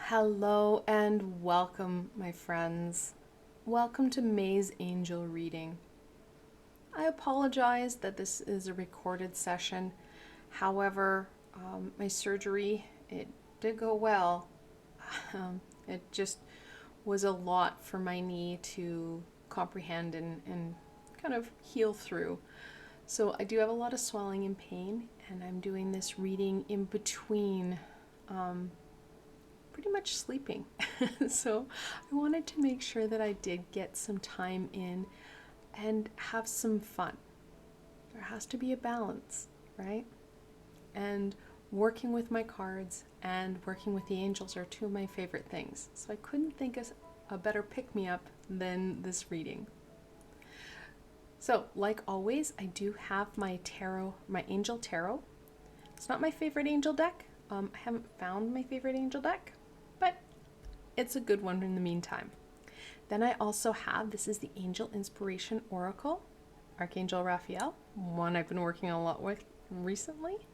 Hello and welcome, my friends. Welcome to May's Angel Reading. I apologize that this is a recorded session. However, my surgery, it did go well. It just was a lot for my knee to comprehend and kind of heal through. So I do have a lot of swelling and pain, and I'm doing this reading in between pretty much sleeping. So I wanted to make sure that I did get some time in and have some fun. There has to be a balance, right? And working with my cards and working with the angels are two of my favorite things. So I couldn't think of a better pick-me-up than this reading. So, like always, I do have my tarot, my angel tarot. It's not my favorite angel deck. I haven't found my favorite angel deck, but it's a good one in the meantime. Then I also have, this is the Angel Inspiration Oracle, Archangel Raphael, one I've been working a lot with recently.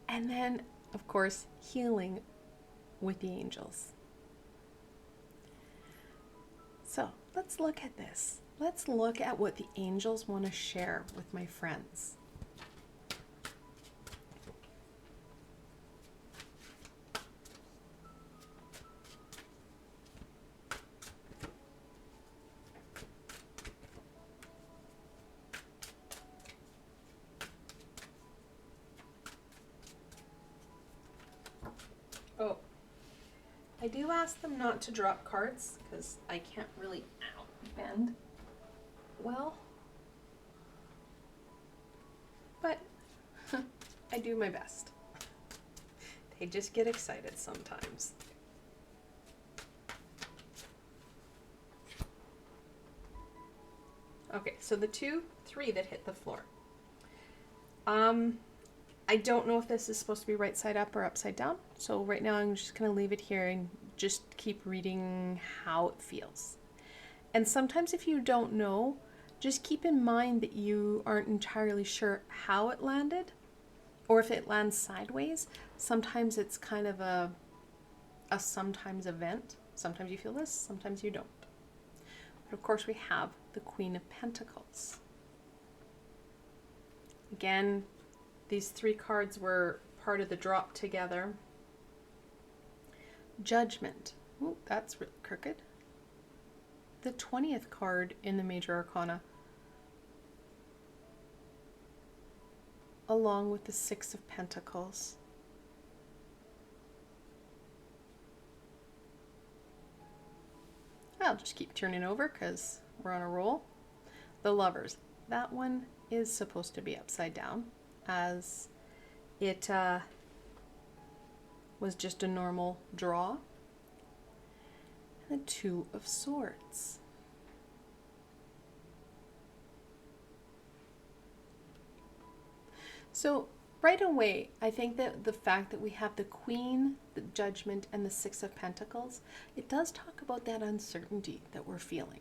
And then, of course, healing with the angels. So let's look at this. Let's look at what the angels want to share with my friends. Oh, I do ask them not to drop cards because I can't really bend well, but I do my best. They just get excited sometimes. Okay, so the 2, 3 that hit the floor. I don't know if this is supposed to be right side up or upside down, so right now I'm just going to leave it here and just keep reading how it feels. And sometimes if you don't know, just keep in mind that you aren't entirely sure how it landed, or if it lands sideways. Sometimes it's kind of a sometimes event. Sometimes you feel this, sometimes you don't. But of course we have the Queen of Pentacles. Again, these 3 cards were part of the drop together. Judgment. Ooh, that's really crooked. The 20th card in the Major Arcana, along with the 6 of Pentacles. I'll just keep turning over because we're on a roll. The Lovers. That one is supposed to be upside down, as it was just a normal draw. And the 2 of Swords. So right away, I think that the fact that we have the Queen, the Judgment, and the 6 of Pentacles, it does talk about that uncertainty that we're feeling.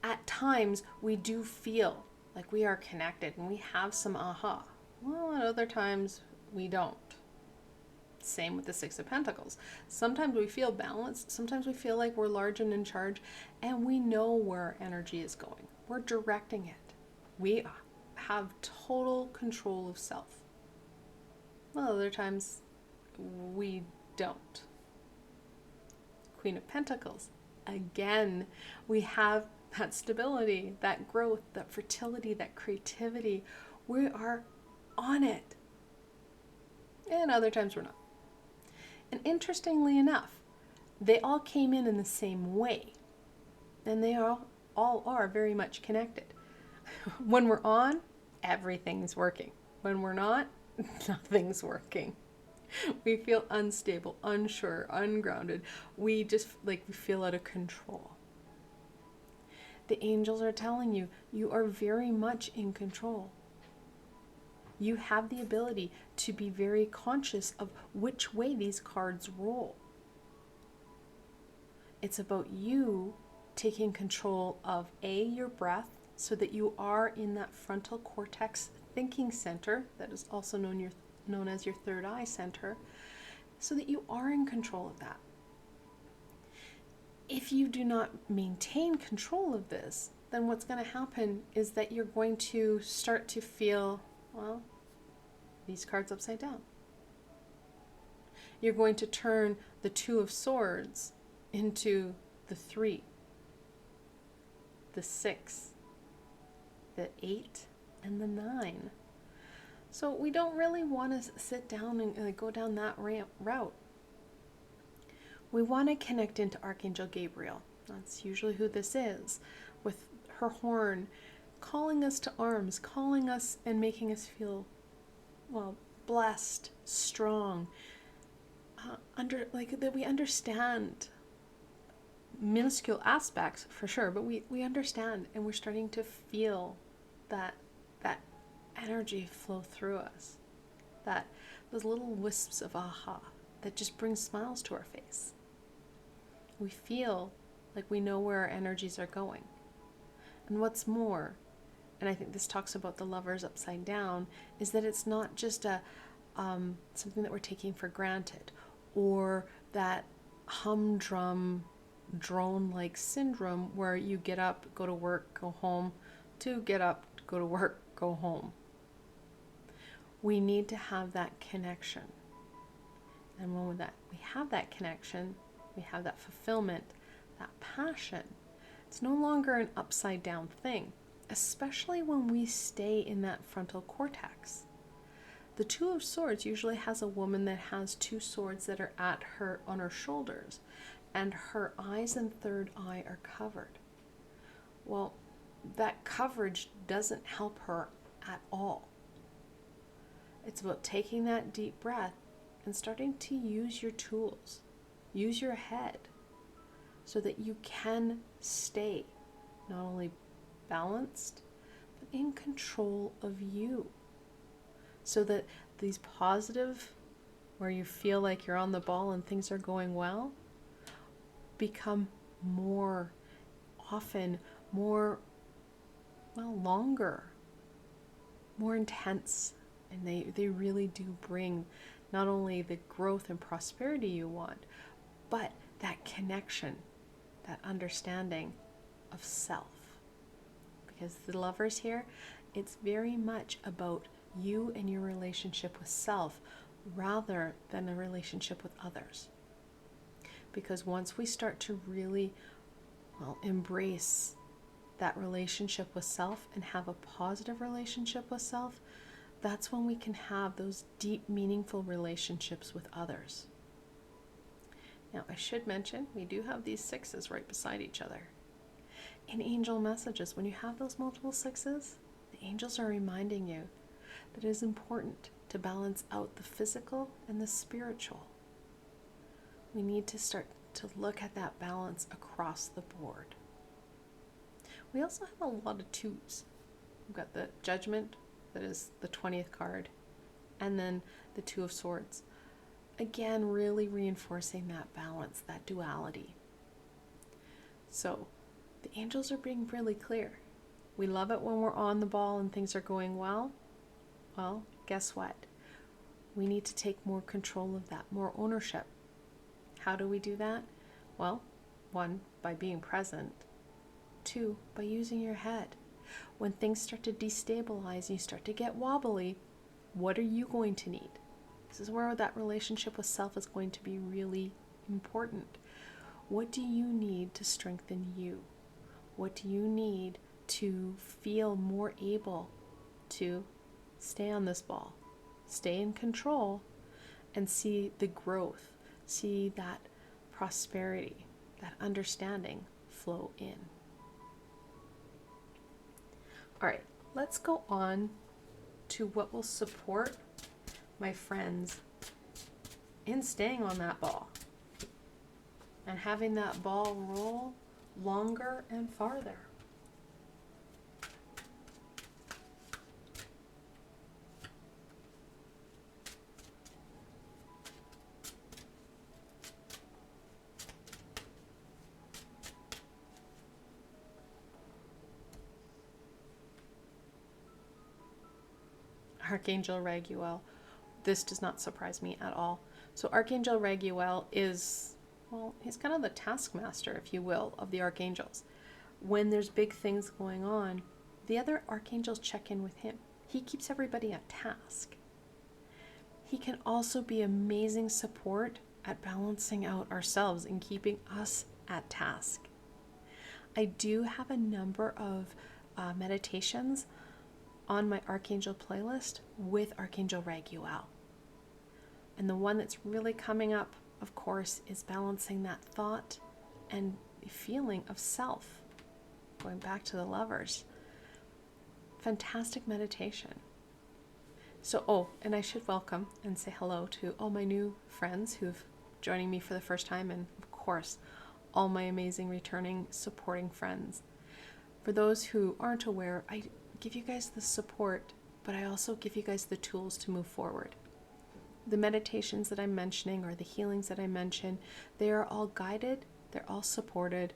At times, we do feel like we are connected and we have some aha. Well, at other times, we don't. Same with the 6 of Pentacles. Sometimes we feel balanced. Sometimes we feel like we're large and in charge, and we know where our energy is going. We're directing it. We have total control of self. Well, other times we don't. Queen of Pentacles. Again, we have that stability, that growth, that fertility, that creativity. We are on it. And other times we're not. And interestingly enough, they all came in the same way. And they all are very much connected. When we're on, everything's working. When we're not, nothing's working. We feel unstable, unsure, ungrounded. We just we feel out of control. The angels are telling you, you are very much in control. You have the ability to be very conscious of which way these cards roll. It's about you taking control of your breath, so that you are in that frontal cortex thinking center, that is also known as your third eye center, so that you are in control of that. If you do not maintain control of this, then what's going to happen is that you're going to start to feel, well, these cards upside down. You're going to turn the Two of Swords into the 3, the 6, the 8, and the 9. So we don't really want to sit down and go down that route. We want to connect into Archangel Gabriel. That's usually who this is, with her horn, calling us to arms, calling us and making us feel, well, blessed, strong, that we understand minuscule aspects for sure, but we understand, and we're starting to feel that energy flow through us, those little wisps of aha that just bring smiles to our face. We feel like we know where our energies are going. And what's more, and I think this talks about the Lovers upside down, is that it's not just something that we're taking for granted, or that humdrum drone-like syndrome where you get up, go to work, go home, to get up, go to work, go home. We need to have that connection. And when we have that connection, we have that fulfillment, that passion. It's no longer an upside down thing, especially when we stay in that frontal cortex. The Two of Swords usually has a woman that has 2 swords that are on her shoulders, and her eyes and third eye are covered. Well, that coverage doesn't help her at all. It's about taking that deep breath and starting to use your tools, use your head, so that you can stay not only balanced, but in control of you. So that these positive, where you feel like you're on the ball and things are going well, become more often, longer, more intense. And they really do bring not only the growth and prosperity you want, but that connection, that understanding of self. Because the Lovers here, it's very much about you and your relationship with self rather than a relationship with others. Because once we start to really, embrace that relationship with self and have a positive relationship with self, that's when we can have those deep, meaningful relationships with others. Now, I should mention, we do have these 6s right beside each other. In angel messages, when you have those multiple 6s, the angels are reminding you that it is important to balance out the physical and the spiritual. We need to start to look at that balance across the board. We also have a lot of 2s. We've got the Judgment, that is the 20th card, and then the Two of Swords. Again, really reinforcing that balance, that duality. So the angels are being really clear. We love it when we're on the ball and things are going well. Well, guess what? We need to take more control of that, more ownership. How do we do that? Well, 1, by being present. 2, by using your head. When things start to destabilize and you start to get wobbly, what are you going to need? This is where that relationship with self is going to be really important. What do you need to strengthen you? What do you need to feel more able to stay on this ball, stay in control, and see the growth, see that prosperity, that understanding flow in? All right, let's go on to what will support my friends in staying on that ball and having that ball roll longer and farther. Archangel Raguel. This does not surprise me at all. So Archangel Raguel is, well, he's kind of the taskmaster, if you will, of the archangels. When there's big things going on, the other archangels check in with him. He keeps everybody at task. He can also be amazing support at balancing out ourselves and keeping us at task. I do have a number of meditations on my Archangel playlist with Archangel Raguel. And the one that's really coming up, of course, is balancing that thought and feeling of self. Going back to the lovers. Fantastic meditation. So, and I should welcome and say hello to all my new friends who've joining me for the first time, and of course, all my amazing returning supporting friends. For those who aren't aware, I give you guys the support, but I also give you guys the tools to move forward. The meditations that I'm mentioning or the healings that I mention, they are all guided, they're all supported,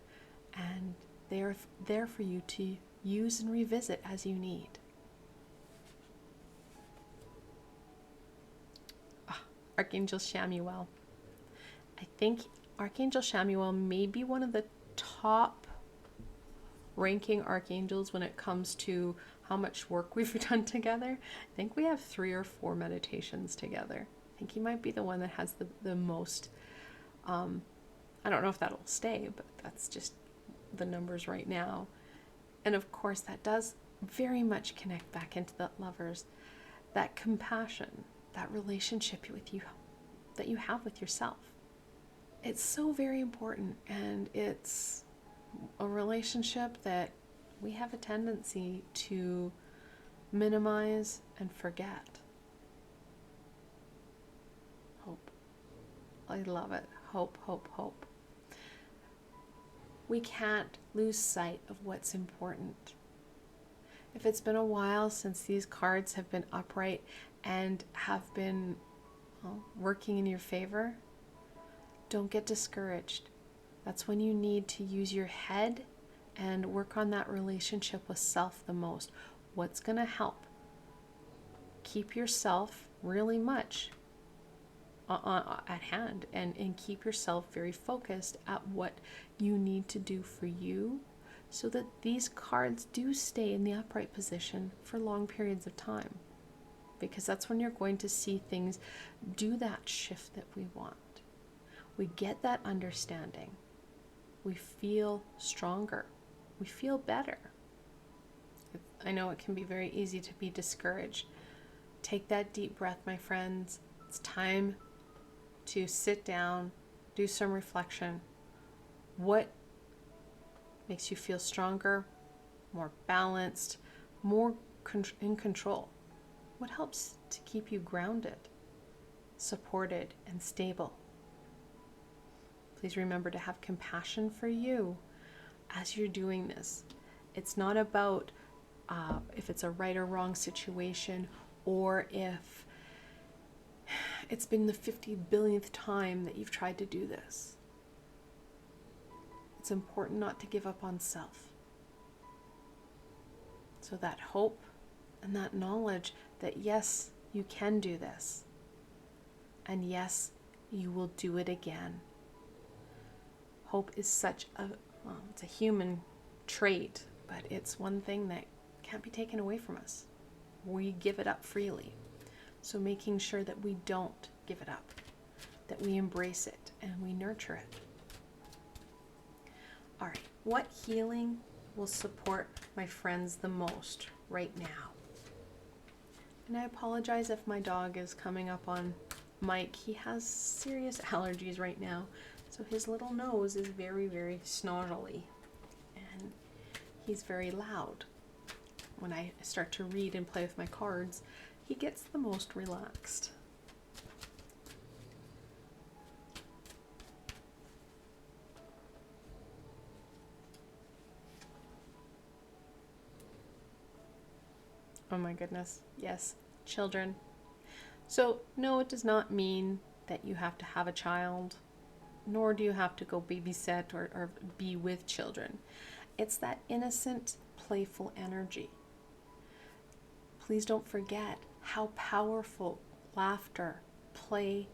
and they are there for you to use and revisit as you need. Archangel Chamuel. I think Archangel Chamuel may be one of the top ranking archangels when it comes to how much work we've done together. I think we have 3 or 4 meditations together. I think he might be the one that has the most. I don't know if that'll stay, but that's just the numbers right now. And of course, that does very much connect back into the lovers, that compassion, that relationship with you that you have with yourself. It's so very important, and it's a relationship that we have a tendency to minimize and forget. Hope. I love it. Hope, hope, hope. We can't lose sight of what's important. If it's been a while since these cards have been upright and have been working in your favor, don't get discouraged. That's when you need to use your head and work on that relationship with self the most. What's going to help? Keep yourself really much at hand and keep yourself very focused at what you need to do for you so that these cards do stay in the upright position for long periods of time. Because that's when you're going to see things do that shift that we want. We get that understanding. We feel stronger. We feel better. I know it can be very easy to be discouraged. Take that deep breath, my friends. It's time to sit down, do some reflection. What makes you feel stronger, more balanced, more in control? What helps to keep you grounded, supported, and stable? Please remember to have compassion for you as you're doing this. It's not about if it's a right or wrong situation, or if it's been the 50 billionth time that you've tried to do this. It's important not to give up on self. So that hope and that knowledge that yes, you can do this. And yes, you will do it again. Hope is such it's a human trait, but it's one thing that can't be taken away from us. We give it up freely. So making sure that we don't give it up, that we embrace it and we nurture it. All right, what healing will support my friends the most right now? And I apologize if my dog is coming up on mic. He has serious allergies right now, so his little nose is very, very snarly, and he's very loud. When I start to read and play with my cards, he gets the most relaxed. Oh my goodness, yes, children. So no, it does not mean that you have to have a child, nor do you have to go babysit or be with children. It's that innocent, playful energy. Please don't forget how powerful laughter, play,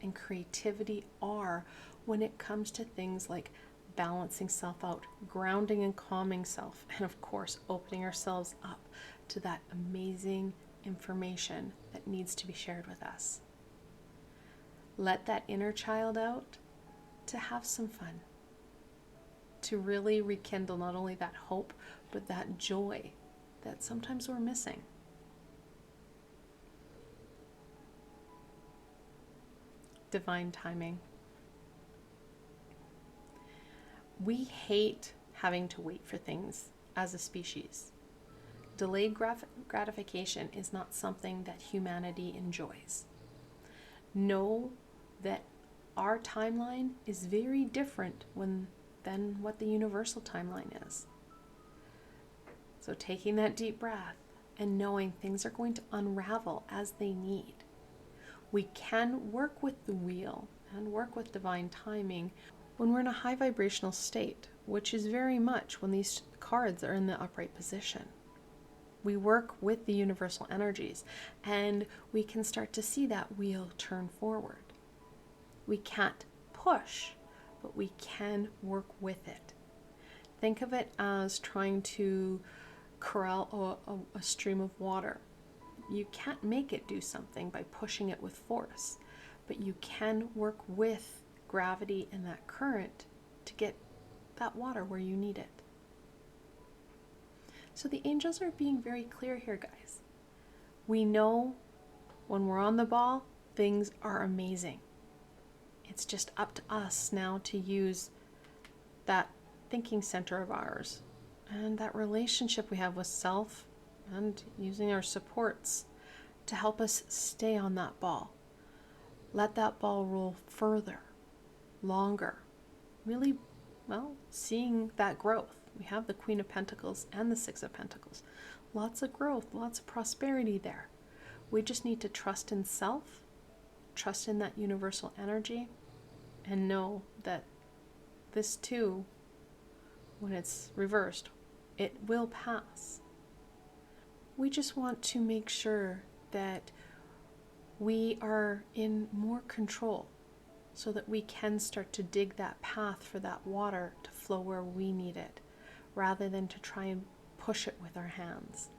and creativity are when it comes to things like balancing self out, grounding and calming self, and of course, opening ourselves up to that amazing information that needs to be shared with us. Let that inner child out to have some fun, to really rekindle not only that hope, but that joy that sometimes we're missing. Divine timing. We hate having to wait for things as a species. Delayed gratification is not something that humanity enjoys. Know that our timeline is very different than what the universal timeline is. So taking that deep breath and knowing things are going to unravel as they need. We can work with the wheel and work with divine timing when we're in a high vibrational state, which is very much when these cards are in the upright position. We work with the universal energies and we can start to see that wheel turn forward. We can't push, but we can work with it. Think of it as trying to corral a stream of water. You can't make it do something by pushing it with force, but you can work with gravity and that current to get that water where you need it. So the angels are being very clear here, guys. We know when we're on the ball, things are amazing. It's just up to us now to use that thinking center of ours and that relationship we have with self and using our supports to help us stay on that ball. Let that ball roll further, longer, really, seeing that growth. We have the Queen of Pentacles and the Six of Pentacles. Lots of growth, lots of prosperity there. We just need to trust in self, trust in that universal energy, and know that this too, when it's reversed, it will pass. We just want to make sure that we are in more control so that we can start to dig that path for that water to flow where we need it, rather than to try and push it with our hands.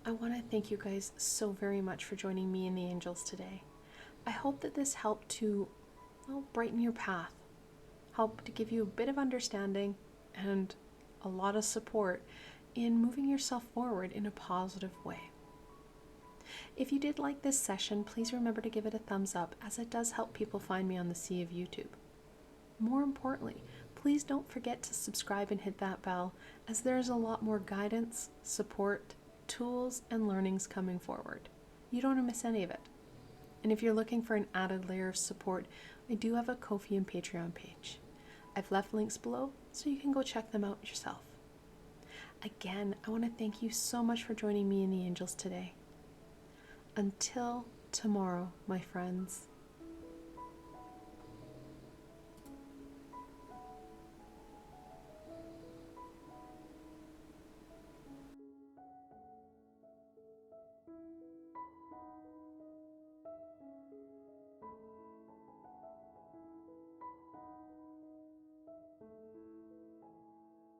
I want to thank you guys so very much for joining me and the angels today. I hope that this helped to brighten your path, help to give you a bit of understanding and a lot of support in moving yourself forward in a positive way. If you did like this session, please remember to give it a thumbs up, as it does help people find me on the sea of YouTube. More importantly, please don't forget to subscribe and hit that bell, as there is a lot more guidance, support, tools, and learnings coming forward. You don't want to miss any of it. And if you're looking for an added layer of support, I do have a Ko-fi and Patreon page. I've left links below, so you can go check them out yourself. Again, I want to thank you so much for joining me and the angels today. Until tomorrow, my friends.